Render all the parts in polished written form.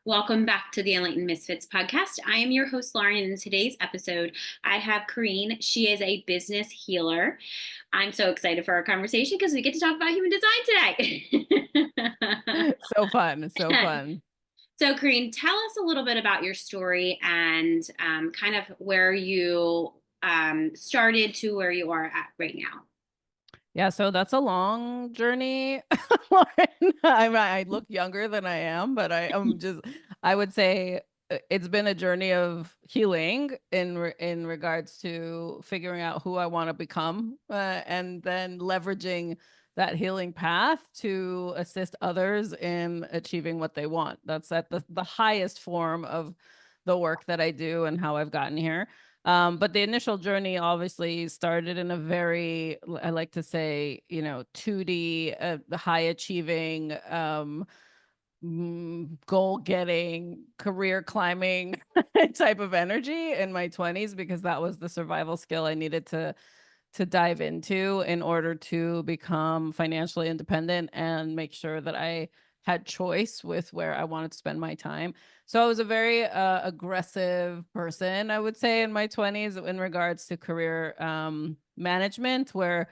Welcome back to the Enlightened Misfits podcast. I am your host, Lauren, and in today's episode, I have Kareen. She is a business healer. I'm so excited for our conversation because we get to talk about human design today. So fun. So fun. So, Kareen, tell us a little bit about your story and kind of where you started to where you are at right now. Yeah, so that's a long journey, Lauren. I look younger than I am, but I would say it's been a journey of healing in regards to figuring out who I want to become, and then leveraging that healing path to assist others in achieving what they want. That's at the highest form of the work that I do and how I've gotten here. But the initial journey obviously started in a very, I like to say, 2D, high achieving, goal getting, career climbing type of energy in my 20s, because that was the survival skill I needed to dive into in order to become financially independent and make sure that I had choice with where I wanted to spend my time. So I was a very aggressive person, I would say, in my 20s in regards to career management, where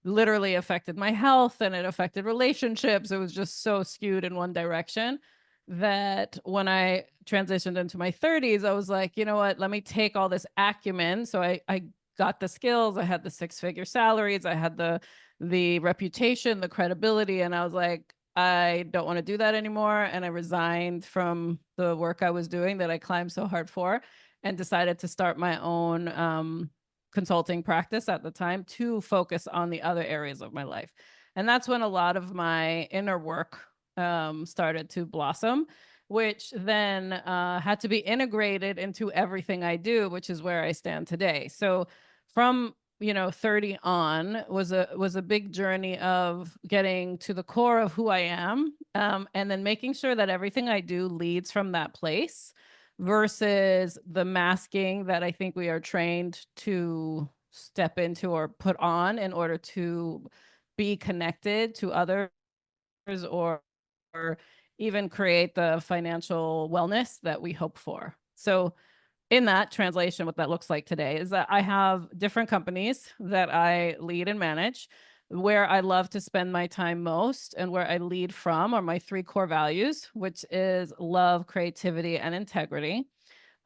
literally affected my health and it affected relationships. It was just so skewed in one direction that when I transitioned into my 30s, I was like, you know what, let me take all this acumen. So I got the skills, I had the six-figure salaries, I had the reputation, the credibility, and I was like, I don't want to do that anymore. And I resigned from the work I was doing that I climbed so hard for and decided to start my own consulting practice at the time to focus on the other areas of my life. And that's when a lot of my inner work started to blossom, which then had to be integrated into everything I do, which is where I stand today. So from 30 on was a big journey of getting to the core of who I am, and then making sure that everything I do leads from that place versus the masking that I think we are trained to step into or put on in order to be connected to others, or even create the financial wellness that we hope for. So in that translation, what that looks like today is that I have different companies that I lead and manage. Where I love to spend my time most and where I lead from are my three core values, which is love, creativity, and integrity.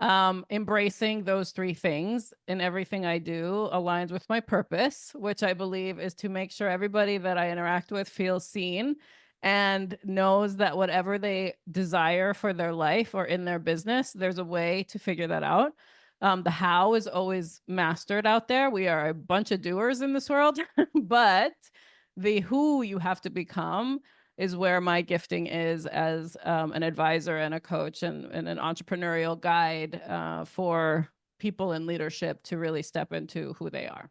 Embracing those three things in everything I do aligns with my purpose, which I believe is to make sure everybody that I interact with feels seen and knows that whatever they desire for their life or in their business, there's a way to figure that out. The how is always mastered out there. We are a bunch of doers in this world, but the who you have to become is where my gifting is as an advisor and a coach and an entrepreneurial guide for people in leadership to really step into who they are.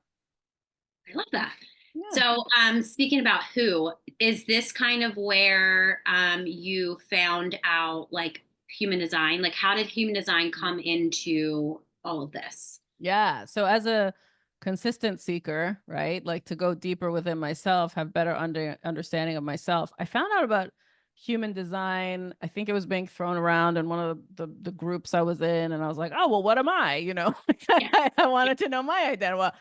I love that. Yeah. So, speaking about who, is this kind of where you found out like human design? Like, how did human design come into all of this? Yeah. So as a consistent seeker, right? Like to go deeper within myself, have better understanding of myself. I found out about human design. I think it was being thrown around in one of the groups I was in. And I was like, oh, well, what am I? Yeah. I wanted to know my identity. Well,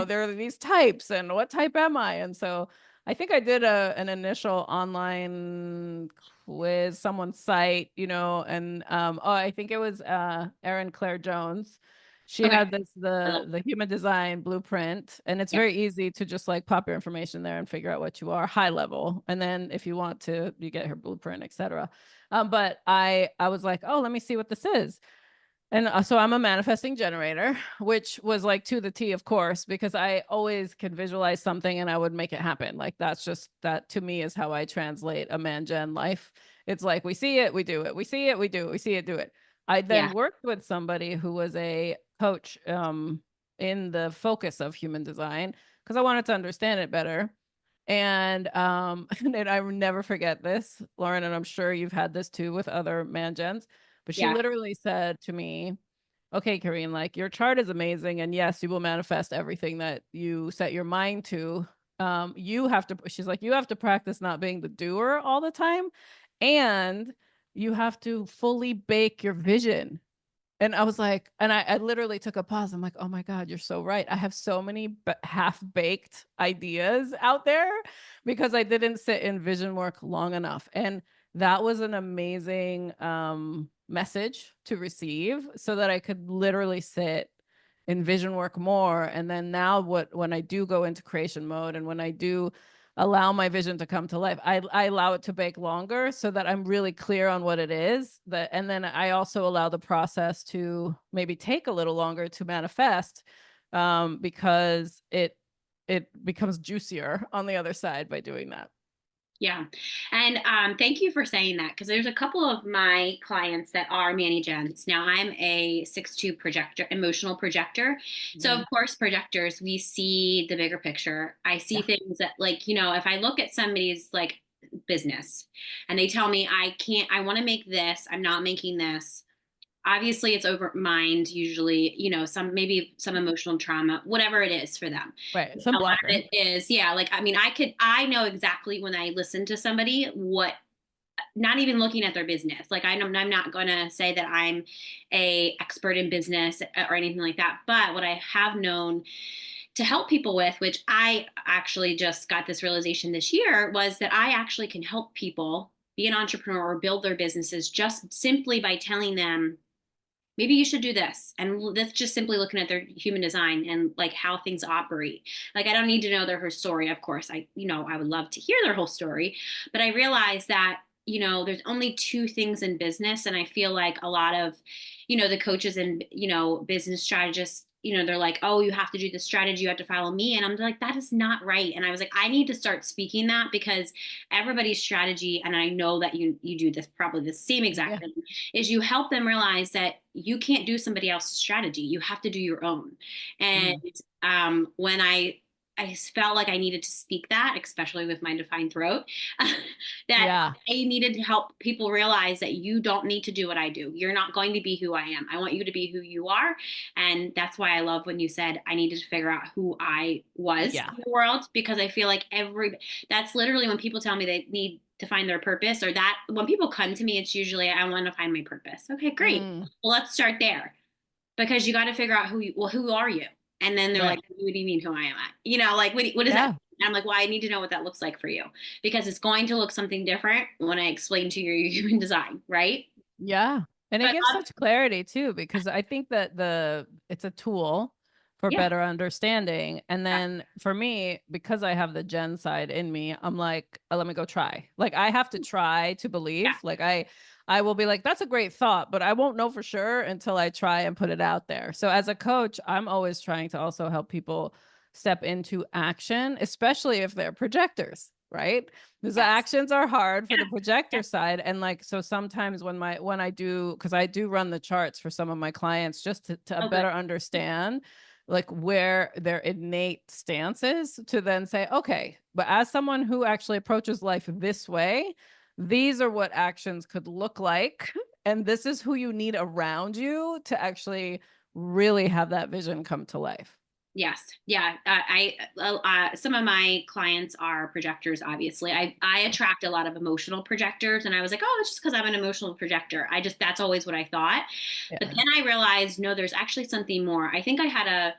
there are these types and what type am I? And so I think I did an initial online quiz, someone's site, and oh, I think it was Erin Claire Jones. She Okay. had this I love the human design blueprint, and it's Yeah. very easy to just like pop your information there and figure out what you are high level. And then if you want to, you get her blueprint, etc. But I was like, oh, let me see what this is. And so I'm a manifesting generator, which was like to the T, of course, because I always could visualize something and I would make it happen. Like that to me is how I translate a man gen life. It's like we see it, we do it. We see it, we do it. We see it, do it. I Yeah. then worked with somebody who was a coach in the focus of human design because I wanted to understand it better. And and I will never forget this, Lauren, and I'm sure you've had this too with other man gens. But she Yeah. literally said to me, okay, Kareen, like your chart is amazing. And yes, you will manifest everything that you set your mind to. She's like, you have to practice not being the doer all the time. And you have to fully bake your vision. And I was like, and I literally took a pause. I'm like, oh my God, you're so right. I have so many half-baked ideas out there because I didn't sit in vision work long enough. And that was an amazing message to receive so that I could literally sit in vision work more. And then now when I do go into creation mode and when I do allow my vision to come to life, I allow it to bake longer so that I'm really clear on what it is. And then I also allow the process to maybe take a little longer to manifest, because it becomes juicier on the other side by doing that. Yeah. And thank you for saying that because there's a couple of my clients that are Manny Gens. Now, I'm a 6'2" projector, emotional projector. So, Mm. of course, projectors, we see the bigger picture. I see Yeah. things that, like, if I look at somebody's like business and they tell me, I want to make this, I'm not making this. Obviously, it's over mind, usually, maybe some emotional trauma, whatever it is for them. Right. Some A lot of blocker. it is, yeah, like, I mean, I know exactly when I listen to somebody what, not even looking at their business. Like, I'm not going to say that I'm a expert in business or anything like that. But what I have known to help people with, which I actually just got this realization this year, was that I actually can help people be an entrepreneur or build their businesses just simply by telling them, maybe you should do this. And that's just simply looking at their human design and like how things operate. Like, I don't need to know their whole story. Of course, I would love to hear their whole story, but I realize that, there's only two things in business. And I feel like a lot of, the coaches and, business strategists, they're like, oh, you have to do this strategy. You have to follow me. And I'm like, that is not right. And I was like, I need to start speaking that because everybody's strategy, and I know that you do this probably the same exact Yeah. thing, is you help them realize that you can't do somebody else's strategy. You have to do your own. And Mm. when I felt like I needed to speak that, especially with my defined throat, that Yeah. I needed to help people realize that you don't need to do what I do. You're not going to be who I am. I want you to be who you are. And that's why I love when you said I needed to figure out who I was Yeah. in the world, because I feel like that's literally when people tell me they need to find their purpose, or that when people come to me, it's usually, I want to find my purpose. Okay, great. Mm. Well, let's start there, because you got to figure out who are you? And then they're like, Right. what do you mean who I am? Like, what does that mean? Yeah. And I'm like, well, I need to know what that looks like for you, because it's going to look something different when I explain to you your human design, right? Yeah. And it But gives such clarity too, because I think that it's a tool for yeah, better understanding. And then for me, because I have the Gen side in me, I'm like, let me go try. Like I have to try to yeah, believe. Like I will be like, that's a great thought, but I won't know for sure until I try and put it out there. So as a coach, I'm always trying to also help people step into action, especially if they're projectors, right? Because the yes, actions are hard for yeah, the yeah, projector side. And like, so sometimes when I do, because I do run the charts for some of my clients just to oh, good, better understand like where their innate stance is, to then say, okay, but as someone who actually approaches life this way, these are what actions could look like. And this is who you need around you to actually really have that vision come to life. yes, yeah. Some of my clients are projectors. Obviously, I attract a lot of emotional projectors, and I was like, oh, it's just because I'm an emotional projector. That's always what I thought. But Yeah. then I realized, no, there's actually something more. I think I had a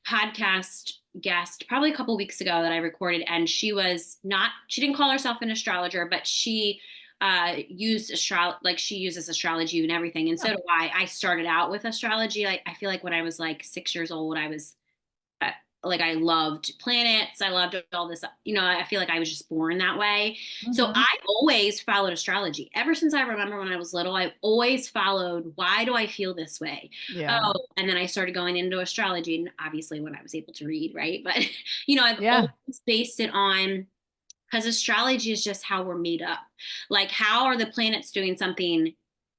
podcast guest probably a couple weeks ago that I recorded, and she didn't call herself an astrologer, but she she uses astrology and everything. And so do I. I started out with astrology. Like, I feel like when I was like 6 years old, I was uh, like, I loved planets. I loved all this. I feel like I was just born that way. So Mhm. I always followed astrology. Ever since I remember when I was little, I always followed, why do I feel this way? Yeah. Oh, and then I started going into astrology, and obviously when I was able to read, right? But, I've Yeah. always based it on, because astrology is just how we're made up. Like, how are the planets doing something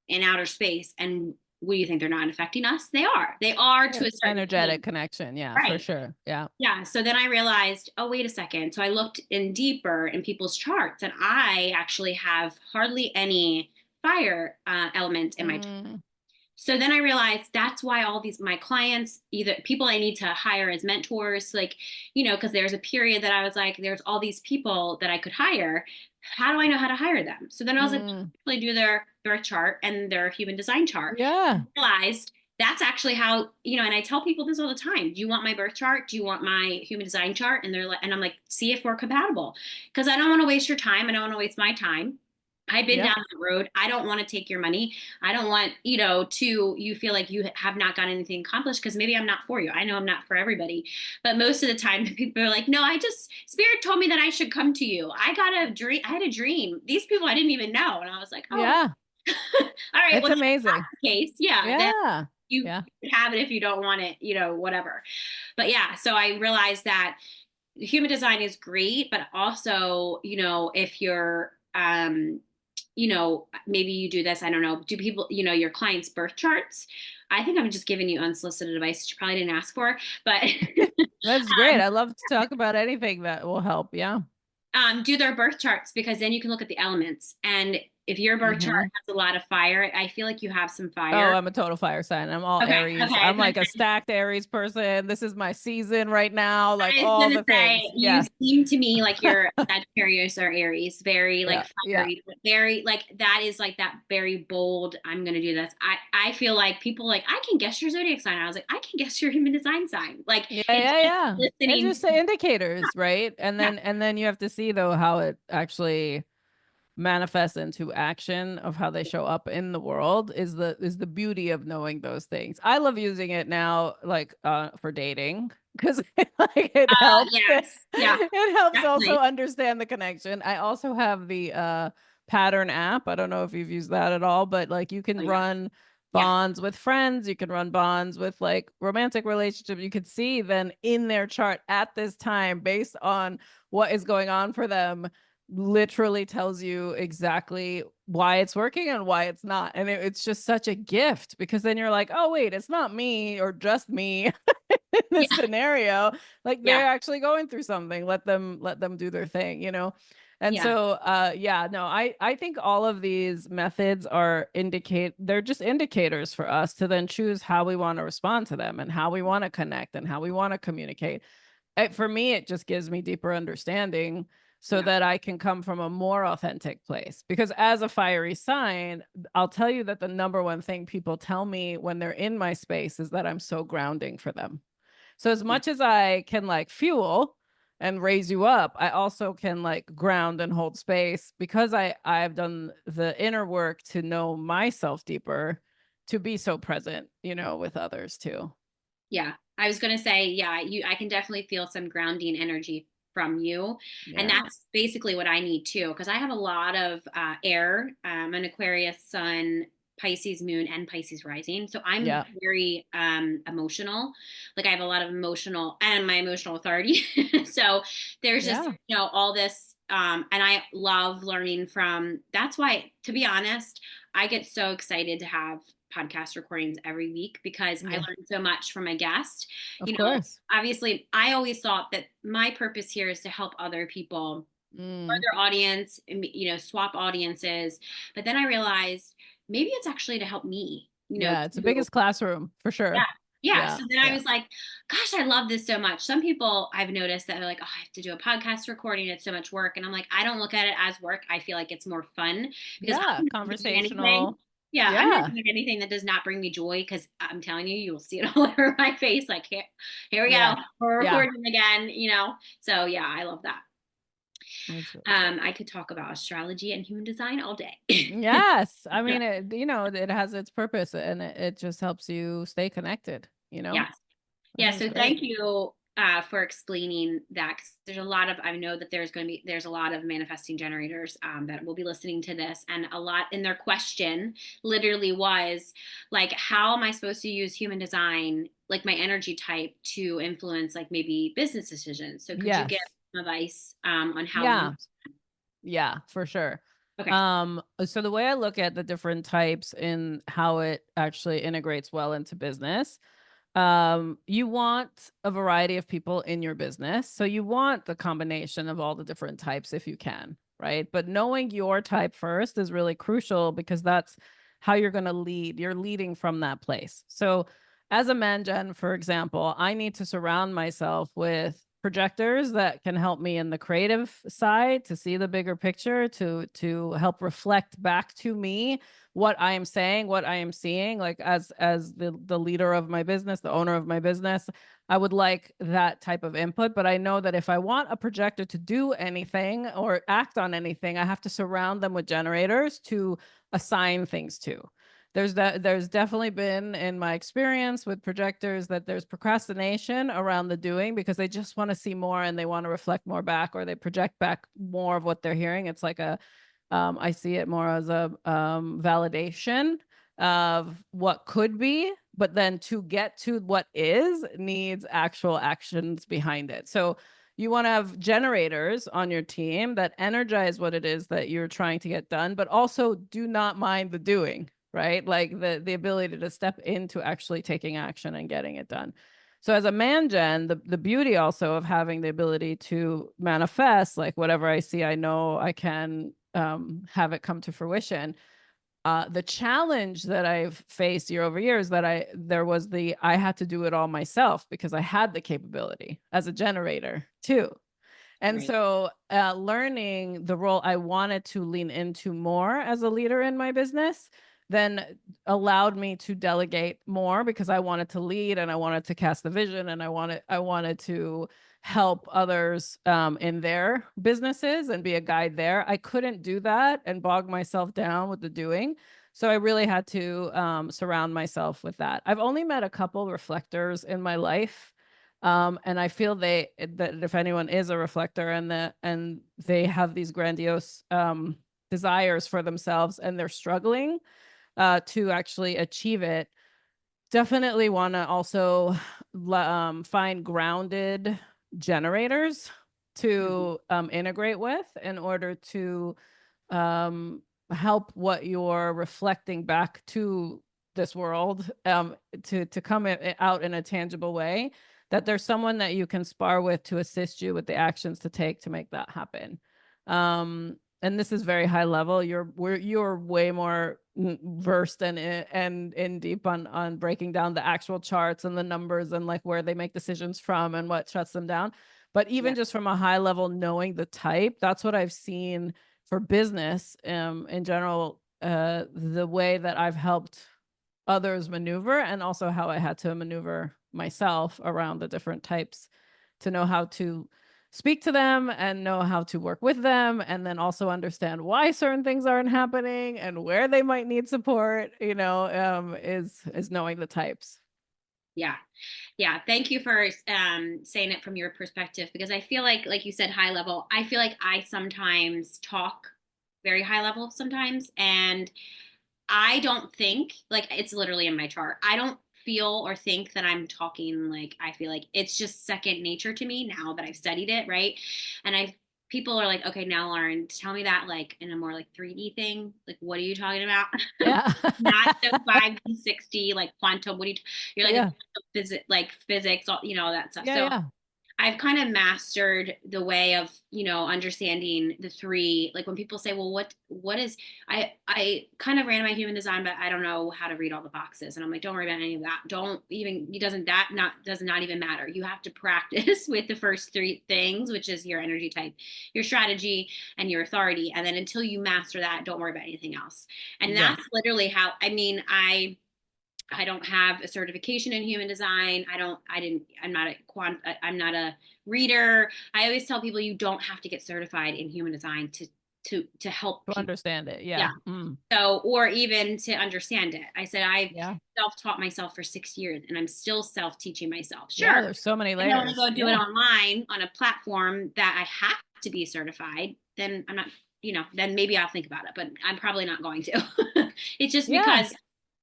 in outer space? And what do you think? They're not affecting us? They are. They are to a certain Energetic extent. connection. Yeah, for Right. sure. Yeah. Yeah. So then I realized, oh, wait a second. So I looked in deeper in people's charts, and I actually have hardly any fire element in my chart. Mm. So then I realized that's why all these my clients, either people I need to hire as mentors, like, because there's a period that I was like, there's all these people that I could hire. How do I know how to hire them? So then I was like, Mm, they do their birth chart and their human design chart. I yeah. realized that's actually how, and I tell people this all the time. Do you want my birth chart? Do you want my human design chart? And they're like, and I'm like, see if we're compatible. Because I don't want to waste your time. I don't want to waste my time. I've been Yeah. down that road. I don't want to take your money. I don't want, to you feel like you have not got anything accomplished because maybe I'm not for you. I know I'm not for everybody. But most of the time people are like, no, Spirit told me that I should come to you. I got a dream. I had a dream. These people I didn't even know. And I was like, oh, Yeah. all right. It's Well, if that's amazing. the case. Yeah. Then Yeah. you Yeah. have it if you don't want it, whatever. But yeah, so I realized that human design is great, but also, if you're, maybe you do this, I don't know, do people, your clients' birth charts? I think I'm just giving you unsolicited advice that you probably didn't ask for, but That's great. I love to talk about anything that will help. Yeah. do their birth charts because then you can look at the elements. And if your birth chart Hmm. has a lot of fire, I feel like you have some Oh, fire. I'm a total fire sign. I'm all Okay, okay. Aries. I'm like a stacked Aries person. This is my season right now. Like I was all gonna the say, things. you Yeah. seem to me like you're Sagittarius or Aries, very like Yeah. Yeah. fiery, very like that is like that very bold. I'm gonna do this. I feel like people like I can guess your zodiac sign. I was like, I can guess your human design sign. Like Yeah. it's Yeah. just Yeah. It's listening. just the indicators, right? And Yeah, then you have to see though how it actually manifest into action of how they show up in the world is the beauty of knowing those things. I love using it now like for dating because like it helps yes, yeah, it helps also definitely. understand the connection. I also have the pattern app. I don't know if you've used that at all, but like you Oh can yeah, run yeah, bonds with friends, you can run bonds with like romantic relationships. You could see then in their chart at this time based on what is going on for them literally tells you exactly why it's working and why it's not. And it's just such a gift because then you're like, oh, wait, it's not me or just me in this yeah, scenario. Like yeah, they're actually going through something. Let them do their thing. And yeah, so yeah, no, I think all of these methods they're just indicators for us to then choose how we want to respond to them and how we want to connect and how we want to communicate. For me, it just gives me deeper understanding so yeah, that I can come from a more authentic place. Because as a fiery sign, I'll tell you that the number one thing people tell me when they're in my space is that I'm so grounding for them. So as yeah, much as I can like fuel and raise you up, I also can like ground and hold space because I've done the inner work to know myself deeper to be so present, with others too. yeah. I was gonna say, yeah, I can definitely feel some grounding energy from you, and Yeah. that's basically what I need too, because I have a lot of air. An Aquarius Sun, Pisces Moon, and Pisces Rising, so I'm Yeah. very emotional. Like I have a lot of emotional and my emotional authority. So there's just Yeah. all this. And I love learning from. That's why, to be honest, I get so excited to have podcast recordings every week because I Yeah. learn so much from a guest. Of You know, course. obviously, I always thought that my purpose here is to help other people or Mm. their audience, swap audiences. But then I realized maybe it's actually to help me, Yeah, it's the to biggest classroom for yeah. sure. Yeah. Yeah. So then I Yeah. was like, gosh, I love this so much. Some people I've noticed that are like, oh, I have to do a podcast recording. It's so much work. And I'm like, I don't look at it as work. I feel like it's more fun because Yeah. I'm not doing anything. Conversational. Yeah, I'm not Yeah. doing anything that does not bring me joy because I'm telling you, you'll see it all over my face. Like, here we go. Yeah. We're Yeah. recording again. So yeah, I love that. That's really I could talk about astrology and human design all day. yes. I mean, it has its purpose and it just helps you stay connected. Yes. I Yeah, think it's so great. thank you for explaining that. 'Cause there's a lot of, I know that there's a lot of manifesting generators that will be listening to this, and a lot in their question literally was like, how am I supposed to use human design, like my energy type, to influence like maybe business decisions? So could you give Yes. some advice on how you? Yeah. Yeah, for sure. Okay. So the way I look at the different types and how it actually integrates well into business, you want a variety of people in your business. So you want the combination of all the different types if you can, right? But knowing your type first is really crucial because that's how you're going to lead. You're leading from that place. So as a man gen, for example, I need to surround myself with projectors that can help me in the creative side to see the bigger picture, to help reflect back to me what I am saying, what I am seeing. Like as the leader of my business, the owner of my business, I would like that type of input. But I know that if I want a projector to do anything or act on anything, I have to surround them with generators to assign things to. There's definitely been in my experience with projectors that there's procrastination around the doing because they just want to see more and they want to reflect more back, or they project back more of what they're hearing. It's like I see it more as a validation of what could be, but then to get to what is needs actual actions behind it. So you want to have generators on your team that energize what it is that you're trying to get done, but also do not mind the doing, right? Like the ability to step into actually taking action and getting it done. So as a man gen, the beauty also of having the ability to manifest, like whatever I see, I know I can have it come to fruition. The challenge that I've faced year over year is that I had to do it all myself because I had the capability as a generator too. And Right. so learning the role I wanted to lean into more as a leader in my business then allowed me to delegate more because I wanted to lead and I wanted to cast the vision and I wanted to help others in their businesses and be a guide there. I couldn't do that and bog myself down with the doing. So I really had to surround myself with that. I've only met a couple reflectors in my life, and I feel that if anyone is a reflector and they have these grandiose desires for themselves and they're struggling to actually achieve it, definitely want to also find grounded generators Mhm. to integrate with in order to um, help what you're reflecting back to this world to come out in a tangible way, that there's someone that you can spar with to assist you with the actions to take to make that happen. And this is very high level. You're way more versed and in deep on breaking down the actual charts and the numbers and like where they make decisions from and what shuts them down. But even Yeah. just from a high level, knowing the type, that's what I've seen for business in general, the way that I've helped others maneuver and also how I had to maneuver myself around the different types to know how to speak to them and know how to work with them, and then also understand why certain things aren't happening and where they might need support, is knowing the types. Yeah. Yeah. Thank you for saying it from your perspective, because I feel like you said, high level. I feel like I sometimes talk very high level sometimes, and I don't think, like, it's literally in my chart. I don't feel or think that I'm talking like I feel. Like it's just second nature to me now that I've studied it, right? And I people are like, okay, now Lauren, tell me that like in a more like 3D thing. Like, what are you talking about? Yeah. Not the 5D, 6D, like quantum. What do you're like a Yeah. quantum physics, like physics, all that stuff. Yeah. So Yeah. I've kind of mastered the way of, understanding the three. Like when people say, well, what is, I kind of ran my human design, but I don't know how to read all the boxes. And I'm like, don't worry about any of that. Don't even, it doesn't, that not, does not even matter. You have to practice with the first three things, which is your energy type, your strategy, and your authority. And then until you master that, don't worry about anything else. And Yeah. that's literally how, I don't have a certification in human design. I'm not a reader. I always tell people you don't have to get certified in human design to help To people. understand it. Yeah. Yeah. Mm. So, or even to understand it. I said I've Yeah. self-taught myself for 6 years and I'm still self-teaching myself. Yeah. Sure. There's so many And then when I layers. go do it Yeah. online on a platform that I have to be certified, then I'm not, then maybe I'll think about it, but I'm probably not going to. It's just Yeah. because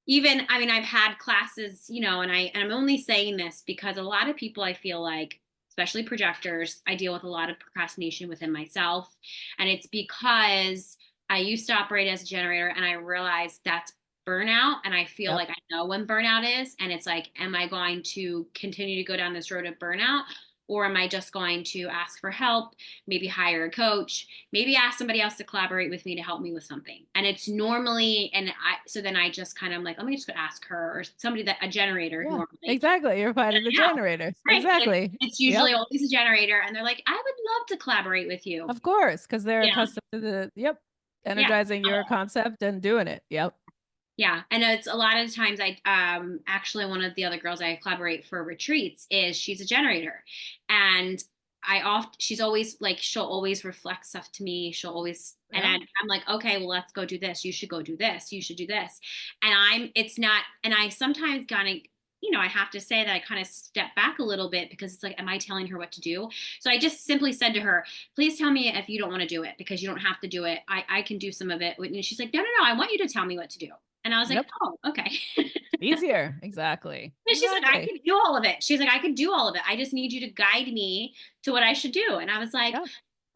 even, I mean, I've had classes, and I'm only saying this because a lot of people, I feel like, especially projectors, I deal with a lot of procrastination within myself. And it's because I used to operate as a generator and I realized that's burnout. And I feel Yep. like I know when burnout is. And it's like, am I going to continue to go down this road of burnout? Or am I just going to ask for help, maybe hire a coach, maybe ask somebody else to collaborate with me to help me with something? And it's normally, so then I just kind of like, let me just go ask her or somebody a generator Yeah, normally. exactly. You're finding the Yeah, generators. right. Exactly. It's Yep. usually always a generator. And they're like, I would love to collaborate with you. Of course, because they're Yeah. accustomed to yep, Yeah. energizing your concept and doing it. Yep. Yeah, and it's a lot of times I actually one of the other girls I collaborate for retreats is she's a generator, and she's always like she'll always reflect stuff to me. She'll always and Yeah. I'm like, okay, well, let's go do this. You should go do this. You should do this. And it's not, and I sometimes kind of, I have to say that I kind of step back a little bit because it's like, am I telling her what to do? So I just simply said to her, please tell me if you don't want to do it because you don't have to do it. I can do some of it. And she's like, no, no, no, I want you to tell me what to do. And I was like, Yep. oh, okay. Easier. Exactly. And she's like, I Exactly. can do all of it. She's like, I can do all of it. I just need you to guide me to what I should do. And I was like, Yeah.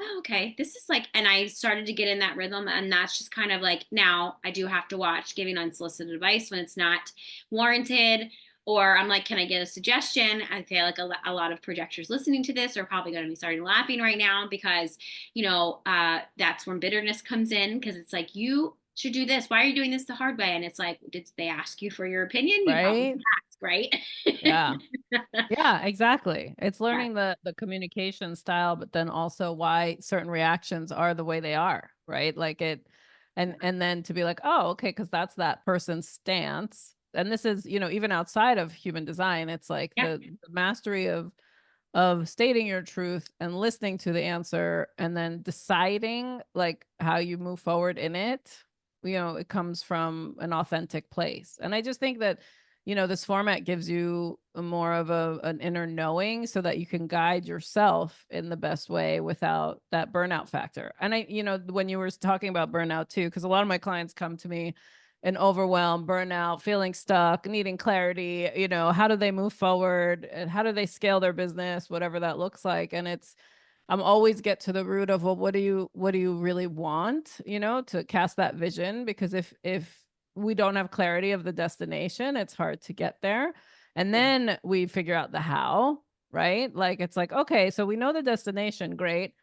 oh, okay, this is like, and I started to get in that rhythm. And that's just kind of like, now I do have to watch giving unsolicited advice when it's not warranted. Or I'm like, can I get a suggestion? I feel like a lot of projectors listening to this are probably going to be starting laughing right now because, that's when bitterness comes in because it's like, you should do this. Why are you doing this the hard way? And it's like, did they ask you for your opinion? You probably Right. asked, right? Yeah. Yeah, exactly. It's Yeah. learning the communication style, but then also why certain reactions are the way they are, right? Like and then to be like, oh, okay, because that's that person's stance. And this is, even outside of human design, it's like Yeah. the mastery of stating your truth and listening to the answer and then deciding like how you move forward in it. It comes from an authentic place. And I just think that this format gives you more of an inner knowing so that you can guide yourself in the best way without that burnout factor. And when you were talking about burnout too, because a lot of my clients come to me and overwhelm, burnout, feeling stuck, needing clarity, how do they move forward and how do they scale their business, whatever that looks like. And I'm always get to the root of, well, what do you really want, to cast that vision? Because if we don't have clarity of the destination, it's hard to get there. And Yeah. then we figure out the how, right? Like it's like, okay, so we know the destination, great.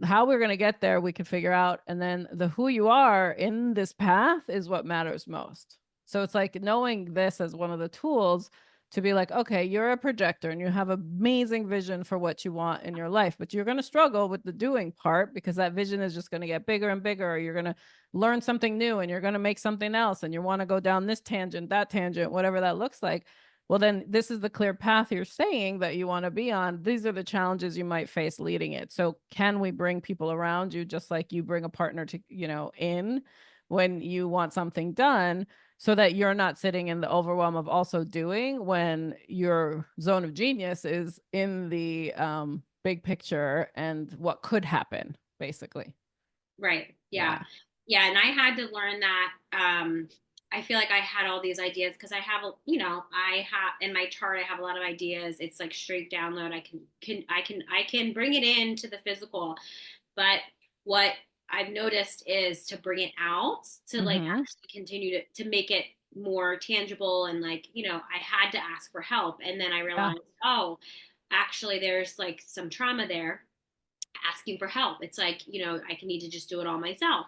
How we're going to get there, we can figure out. And then the who you are in this path is what matters most. So it's like knowing this as one of the tools to be like, okay, you're a projector and you have amazing vision for what you want in your life, but you're going to struggle with the doing part because that vision is just going to get bigger and bigger, or you're going to learn something new and you're going to make something else and you want to go down this tangent, that tangent, whatever that looks like. Well, then this is the clear path you're saying that you want to be on. These are the challenges you might face leading it. So can we bring people around you just like you bring a partner to, in when you want something done, so that you're not sitting in the overwhelm of also doing when your zone of genius is in the big picture and what could happen, basically. Right. Yeah. Yeah. Yeah. And I had to learn that. I feel like I had all these ideas because I have in my chart, I have a lot of ideas. It's like straight download. I can bring it into the physical, but what I've noticed is to bring it out to like Mm-hmm. actually continue to make it more tangible and like, I had to ask for help. And then I Yeah. realized, oh, actually there's like some trauma there asking for help. It's like, I can need to just do it all myself.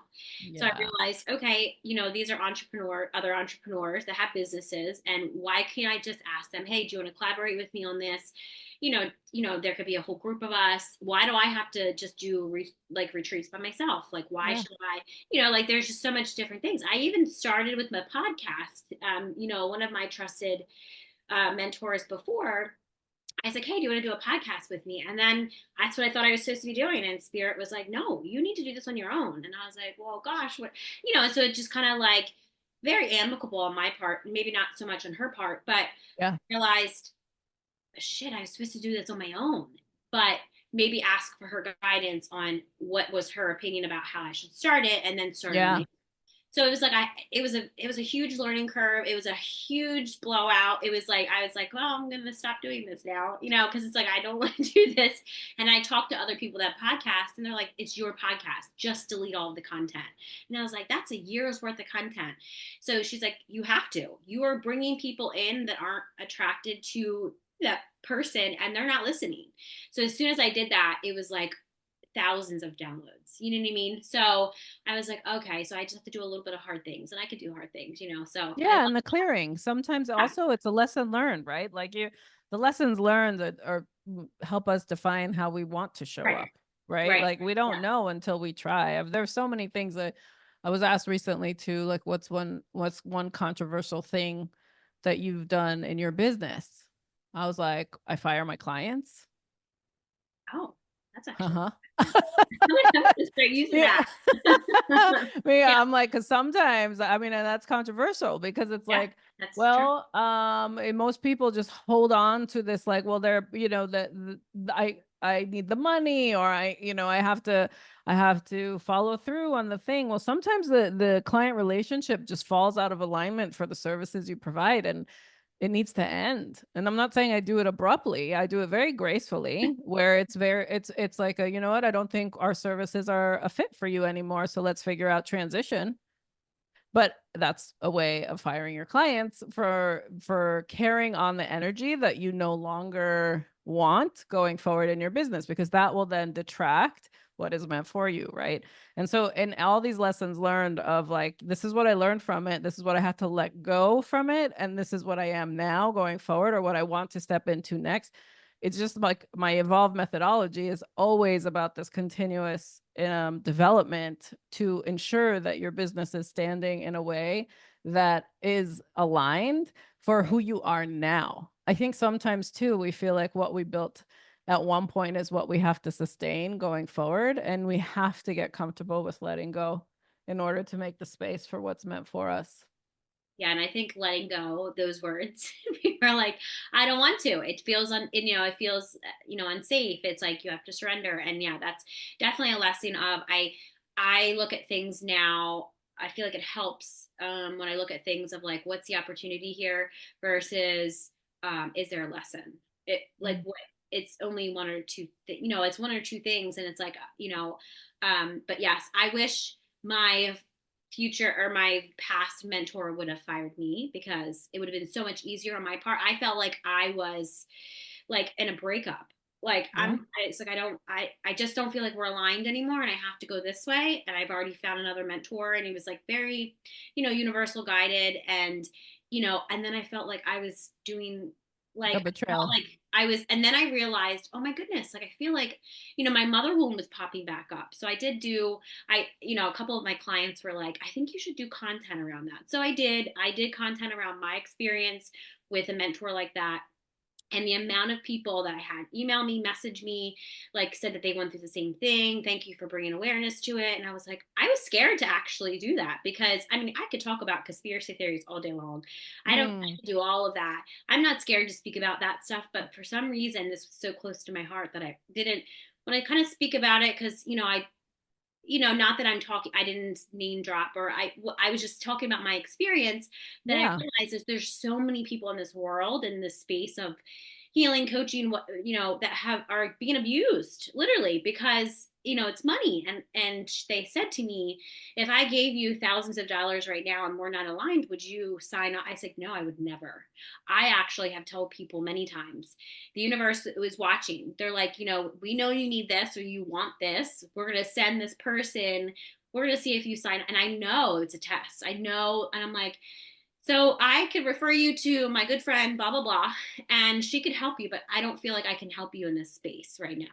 So I Yeah. realized, okay, these are other entrepreneurs that have businesses, and why can't I just ask them, hey, do you want to collaborate with me on this? There could be a whole group of us. Why do I have to just do like retreats by myself? Like, why Yeah. should I? Like, there's just so much different things. I even started with my podcast. One of my trusted mentors before, I was like, hey, do you want to do a podcast with me? And then that's what I thought I was supposed to be doing. And Spirit was like, no, you need to do this on your own. And I was like, well, gosh, what, and so it just kind of like very amicable on my part, maybe not so much on her part, but I Yeah. realized, shit, I was supposed to do this on my own. But maybe ask for her guidance on what was her opinion about how I should start it, and then start it on Yeah. my. So it was like it was a huge learning curve. It was a huge blowout. It was like I was like, well, I'm gonna stop doing this now, because it's like I don't want to do this. And I talked to other people that podcast, and they're like, it's your podcast. Just delete all of the content. And I was like, that's a year's worth of content. So she's like, you have to. You are bringing people in that aren't attracted to that person and they're not listening. So as soon as I did that, it was like thousands of downloads. You know what I mean? So I was like, okay, so I just have to do a little bit of hard things, and I could do hard things, you know. So I love Yeah, and the clearing. Sometimes that. also it's a lesson learned, right? Like the lessons learned that are help us define how we want to show Right. up, right? Right. Like we don't Yeah. know until we try. There's so many things that I was asked recently too, like what's one controversial thing that you've done in your business? I was like, I fire my clients. Oh, that's actually Uh-huh. I'm gonna start using Yeah. that. Yeah. Yeah, I'm like, because sometimes, I mean, and that's controversial because it's Yeah. like, That's true. well, and most people just hold on to this, like, well, they're, that I need the money, or I have to follow through on the thing. Well, sometimes the client relationship just falls out of alignment for the services you provide, and it needs to end. And I'm not saying I do it abruptly. I do it very gracefully, where it's like a, you know what, I don't think our services are a fit for you anymore. So let's figure out transition. But that's a way of firing your clients for carrying on the energy that you no longer want going forward in your business, because that will then detract what is meant for you, right? And so in all these lessons learned of like, this is what I learned from it, this is what I had to let go from it, and this is what I am now going forward, or what I want to step into next. It's just like my evolved methodology is always about this continuous development to ensure that your business is standing in a way that is aligned for who you are now. I think sometimes too, we feel like what we built at one point is what we have to sustain going forward. And we have to get comfortable with letting go in order to make the space for what's meant for us. Yeah, and I think letting go those words, people are like, I don't want to. It feels it feels unsafe. It's like you have to surrender, and yeah, that's definitely a lesson of I look at things now. I feel like it helps when I look at things of like, what's the opportunity here versus is there a lesson? It like Mm. what it's only one or two, it's one or two things, and it's like but yes, I wish my future or my past mentor would have fired me because it would have been so much easier on my part. I felt like I was like in a breakup. Like Yeah. it's like I just don't feel like we're aligned anymore, and I have to go this way. And I've already found another mentor, and he was like very, universal guided, and and then I felt like I was doing Like a I felt betrayal. like I was, and then I realized, oh my goodness, like I feel like, my mother wound was popping back up. So I did do, a couple of my clients were like, I think you should do content around that. So I did content around my experience with a mentor like that. And the amount of people that I had email me, message me, like said that they went through the same thing. Thank you for bringing awareness to it. And I was like, I was scared to actually do that because I mean, I could talk about conspiracy theories all day long. I Mm. could do all of that. I'm not scared to speak about that stuff, but for some reason, this was so close to my heart that I didn't when I kind of speak about it because not that I'm talking, I didn't name drop or I was just talking about my experience. That I Yeah. realized is there's so many people in this world in this space of healing coaching, that are being abused literally because it's money. And they said to me, if I gave you thousands of dollars right now and we're not aligned, would you sign up? I said, no, I would never. I actually have told people many times, the universe was watching. They're like, we know you need this or you want this. We're going to send this person. We're going to see if you sign. And I know it's a test. I know. And I'm like, so I could refer you to my good friend, blah, blah, blah, and she could help you, but I don't feel like I can help you in this space right now.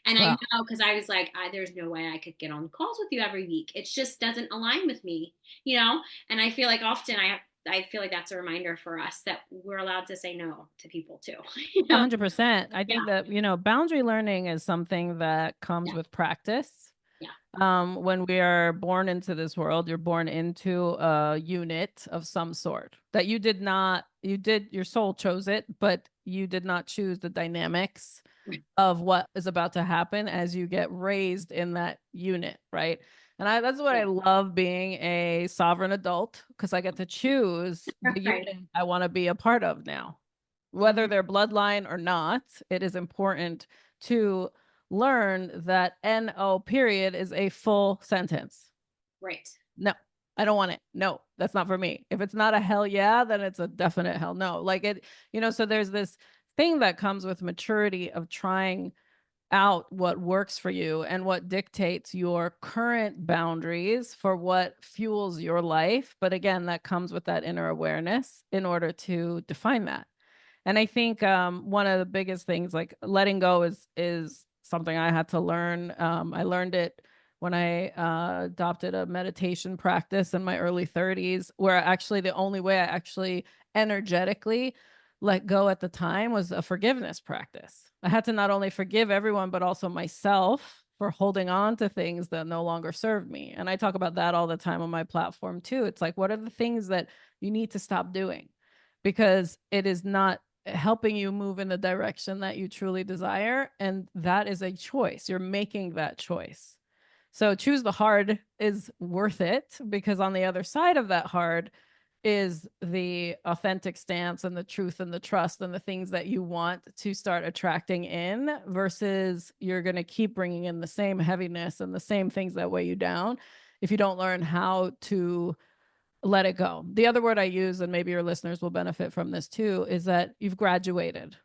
And I Well, know because I was like, there's no way I could get on calls with you every week. It just doesn't align with me, you know? And I feel like often I feel like that's a reminder for us that we're allowed to say no to people too, you know? 100%. I Yeah, think that, boundary learning is something that comes yeah, with practice. yeah, When we are born into this world, you're born into a unit of some sort that you did not, your soul chose it, but you did not choose the dynamics of what is about to happen as you get raised in that unit, right? And that's what I yeah, love being a sovereign adult, because I get to choose the right. unit I want to be a part of now. Whether Mhm. they're bloodline or not, it is important to learn that NO period is a full sentence. Right. No, I don't want it. No, that's not for me. If it's not a hell yeah, then it's a definite hell no. Like it, so there's this thing that comes with maturity of trying out what works for you and what dictates your current boundaries for what fuels your life. But again, that comes with that inner awareness in order to define that. And I think one of the biggest things, like letting go, is something I had to learn. I learned it when I adopted a meditation practice in my early 30s, where actually the only way I actually energetically let go at the time was a forgiveness practice. I had to not only forgive everyone, but also myself for holding on to things that no longer serve me. And I talk about that all the time on my platform too. It's like, what are the things that you need to stop doing? Because it is not helping you move in the direction that you truly desire. And that is a choice. You're making that choice. So choose the hard is worth it, because on the other side of that hard is the authentic stance and the truth and the trust and the things that you want to start attracting in, versus you're going to keep bringing in the same heaviness and the same things that weigh you down if you don't learn how to let it go. The other word I use, and maybe your listeners will benefit from this too, is that you've graduated,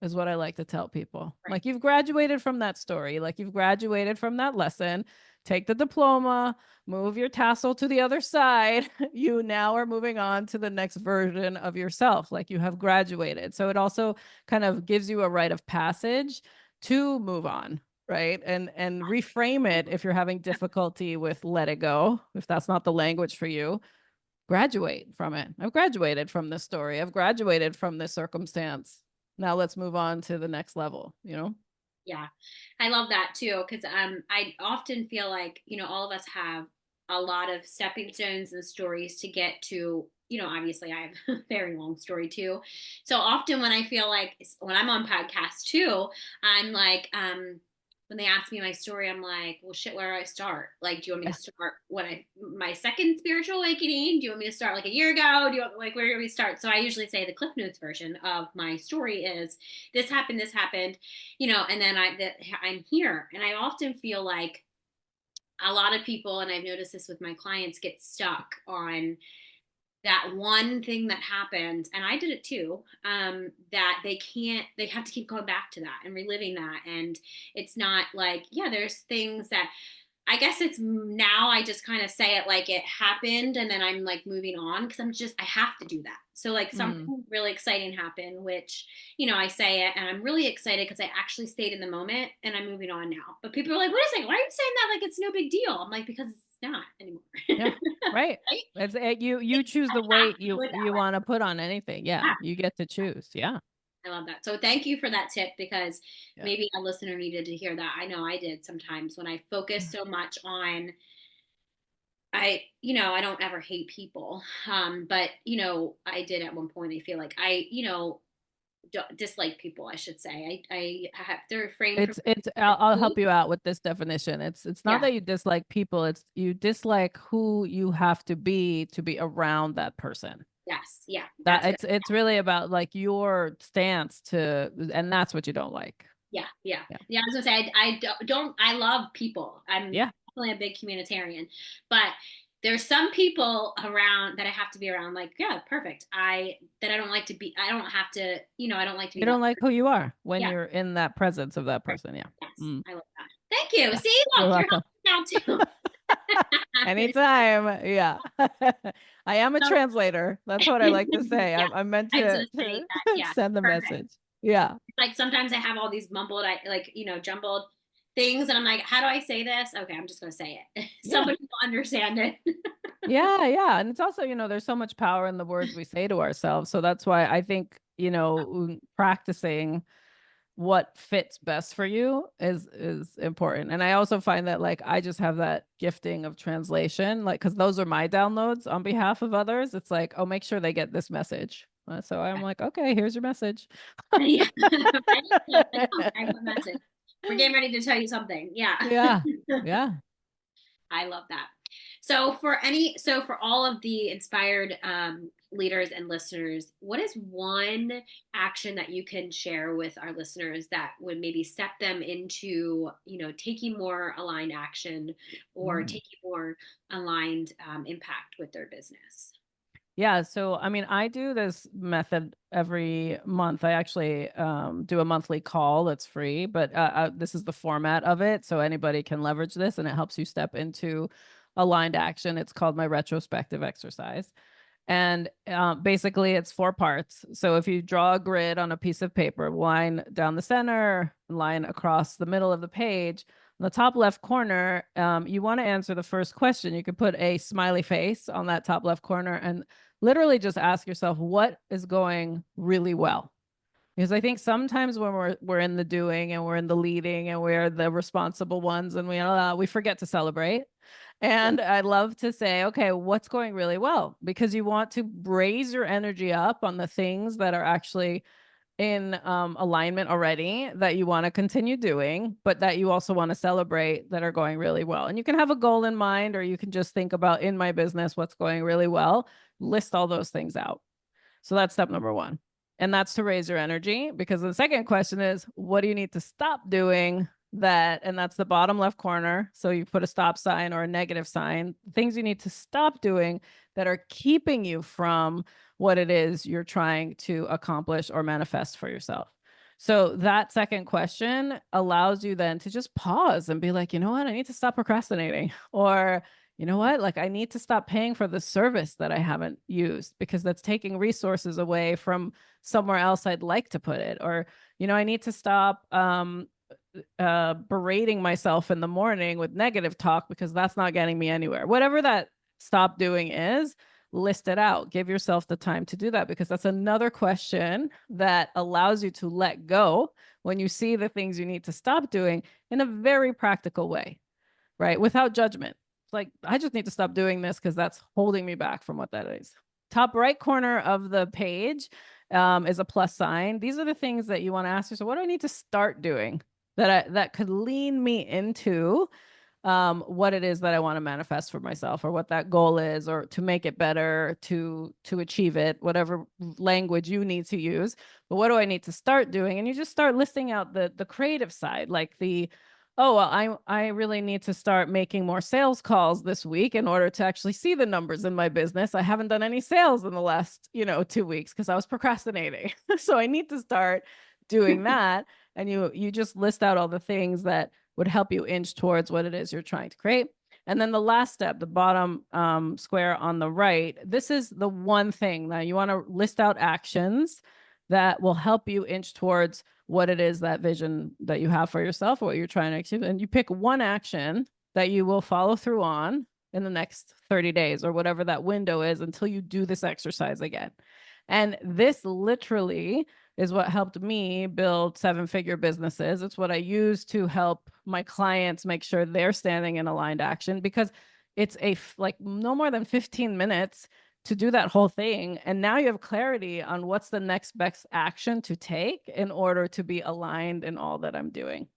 is what I like to tell people. Right. Like, you've graduated from that story, like you've graduated from that lesson. Take the diploma, move your tassel to the other side. You now are moving on to the next version of yourself. Like, you have graduated. So it also kind of gives you a rite of passage to move on, right? And reframe it if you're having difficulty with let it go, if that's not the language for you. Graduate from it. I've graduated from this story. I've graduated from this circumstance. Now let's move on to the next level, you know? Yeah, I love that too, because I often feel like, all of us have a lot of stepping stones and stories to get to, obviously I have a very long story too. So often when I feel like, when I'm on podcasts too, I'm like, when they ask me my story, I'm like, well, shit, where do I start? Like, do you want me to start my second spiritual awakening? Do you want me to start like a year ago? Do you want, like, where do we start? So I usually say the Cliff Notes version of my story is this happened, and then I'm here. And I often feel like a lot of people, and I've noticed this with my clients, get stuck on that one thing that happened, and I did it too, that they have to keep going back to that and reliving that. And it's not like, yeah, there's things that, I guess it's now I just kind of say it like it happened, and then I'm like moving on, because I have to do that. So like something really exciting happened, which, I say it and I'm really excited because I actually stayed in the moment and I'm moving on now. But people are like, wait a second, why are you saying that like it's no big deal? I'm like, because it's not anymore. Yeah, right. Right? It's you choose the I have weight to do it that you way. want to put on anything. Yeah, Yeah, you get to choose. Yeah. I love that. So thank you for that tip, because Yeah. maybe a listener needed to hear that. I know I did sometimes when I focus so much on, I don't ever hate people. But, I did at one point. I feel like dislike people, I should say. I have to refrain from. It's I'll help you out with this definition. It's not Yeah. that you dislike people, it's you dislike who you have to be around that person. Yes. Yeah. That That's it. it's really about like your stance to, and that's what you don't like. Yeah. Yeah. Yeah. Yeah. I was gonna say, I love people. I'm Yeah. definitely a big communitarian, but there's some people around that I have to be around. Like, yeah, perfect. That I don't like to be. I don't have to. I don't like to You be don't that. like who you are when Yeah. you're in that presence of that Right. person. Yeah. Yes. Mm, I love that. Thank you. yeah. See, You're look, you're welcome. helping out too. Anytime. Yeah. I am a So, translator. That's what I like to say. yeah, I'm meant I was to, gonna say that. Yeah, send the perfect. message. Yeah. Like sometimes I have all these jumbled things, and I'm like, how do I say this? Okay, I'm just gonna say it. Yeah. Somebody will understand it. Yeah. Yeah. And it's also, there's so much power in the words we say to ourselves. So that's why I think, practicing what fits best for you is important. And I also find that, like, I just have that gifting of translation, like, because those are my downloads on behalf of others. It's like, oh, make sure they get this message. So I'm like, okay, here's your message. Yeah, right? Yeah, like, oh, I have a message. We're getting ready to tell you something. Yeah. Yeah. Yeah. I love that. So for all of the inspired leaders and listeners, what is one action that you can share with our listeners that would maybe step them into, taking more aligned action, or Mm. taking more aligned impact with their business? Yeah. So, I mean, I do this method every month. I actually do a monthly call that's free, but this is the format of it. So anybody can leverage this and it helps you step into aligned action. It's called my retrospective exercise. And basically, it's 4 parts. So if you draw a grid on a piece of paper, line down the center, line across the middle of the page, in the top left corner, you want to answer the first question. You could put a smiley face on that top left corner and literally just ask yourself, what is going really well? Because I think sometimes when we're in the doing and we're in the leading and we're the responsible ones and we forget to celebrate. Yeah. And I love to say, okay, what's going really well? Because you want to raise your energy up on the things that are actually in alignment already that you want to continue doing, but that you also want to celebrate that are going really well. And you can have a goal in mind, or you can just think about in my business, what's going really well, list all those things out. So that's step number one. And that's to raise your energy, because the second question is, what do you need to stop doing that? And that's the bottom left corner. So you put a stop sign or a negative sign, things you need to stop doing that are keeping you from what it is you're trying to accomplish or manifest for yourself. So that second question allows you then to just pause and be like, you know what? I need to stop procrastinating. Or, you know what? Like, I need to stop paying for the service that I haven't used because that's taking resources away from somewhere else I'd like to put it. Or, I need to stop berating myself in the morning with negative talk because that's not getting me anywhere. Whatever that stop doing is, list it out. Give yourself the time to do that, because that's another question that allows you to let go when you see the things you need to stop doing in a very practical way, right? Without judgment. It's like, I just need to stop doing this because that's holding me back from what that is. Top right corner of the page is a plus sign. These are the things that you want to ask yourself, what do I need to start doing that could lean me into what it is that I want to manifest for myself, or what that goal is, or to make it better, to achieve it, whatever language you need to use. But what do I need to start doing? And you just start listing out the creative side, like oh, well, I really need to start making more sales calls this week in order to actually see the numbers in my business. I haven't done any sales in the last, 2 weeks because I was procrastinating. So I need to start doing that. And you just list out all the things that would help you inch towards what it is you're trying to create. And then the last step, the bottom square on the right, this is the one thing that you want to list out actions that will help you inch towards what it is, that vision that you have for yourself, or what you're trying to achieve. And you pick one action that you will follow through on in the next 30 days or whatever that window is until you do this exercise again. And this literally is what helped me build 7-figure businesses. It's what I use to help my clients make sure they're standing in aligned action, because it's like no more than 15 minutes to do that whole thing. And now you have clarity on what's the next best action to take in order to be aligned in all that I'm doing.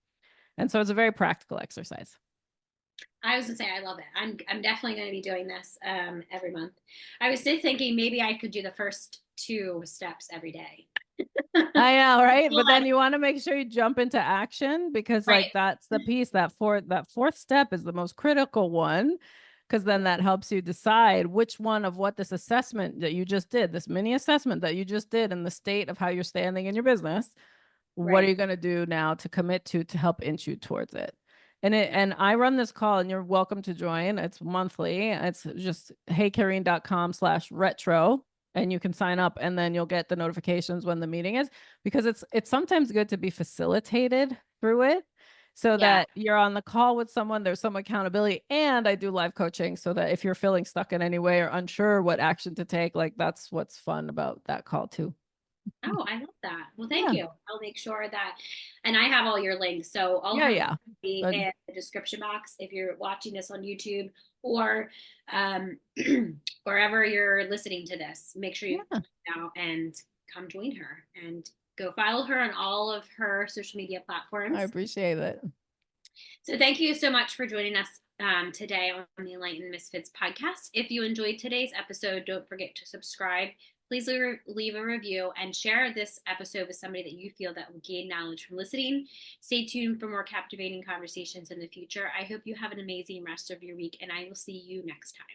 And so it's a very practical exercise. I was gonna say I love it. I'm definitely going to be doing this every month. I was still thinking maybe I could do the first 2 steps every day. I know, right? But then you want to make sure you jump into action, because Right. that's the piece, that fourth step is the most critical one, because then that helps you decide which one of what this assessment that you just did, this mini assessment that you just did in the state of how you're standing in your business, what are Right. you going to do now to commit to help inch you towards it? And I run this call, and you're welcome to join. It's monthly. It's just heykareen.com/retro, and you can sign up, and then you'll get the notifications when the meeting is, because it's sometimes good to be facilitated through it, so Yeah. that you're on the call with someone, there's some accountability. And I do live coaching, so that if you're feeling stuck in any way or unsure what action to take, like, that's what's fun about that call too. Oh, I love that. Well, thank Yeah. you. I'll make sure that, and I have all your links, so I'll Yeah. have Yeah. be But in the description box if you're watching this on YouTube or um, wherever you're listening to this. Make sure you yeah, now and come join her and go follow her on all of her social media I platforms. appreciate it. So thank you so much for joining us today on the Enlightened Misfits podcast. If you enjoyed today's episode, don't forget to subscribe. Please leave a review and share this episode with somebody that you feel that will gain knowledge from listening. Stay tuned for more captivating conversations in the future. I hope you have an amazing rest of your week, and I will see you next time.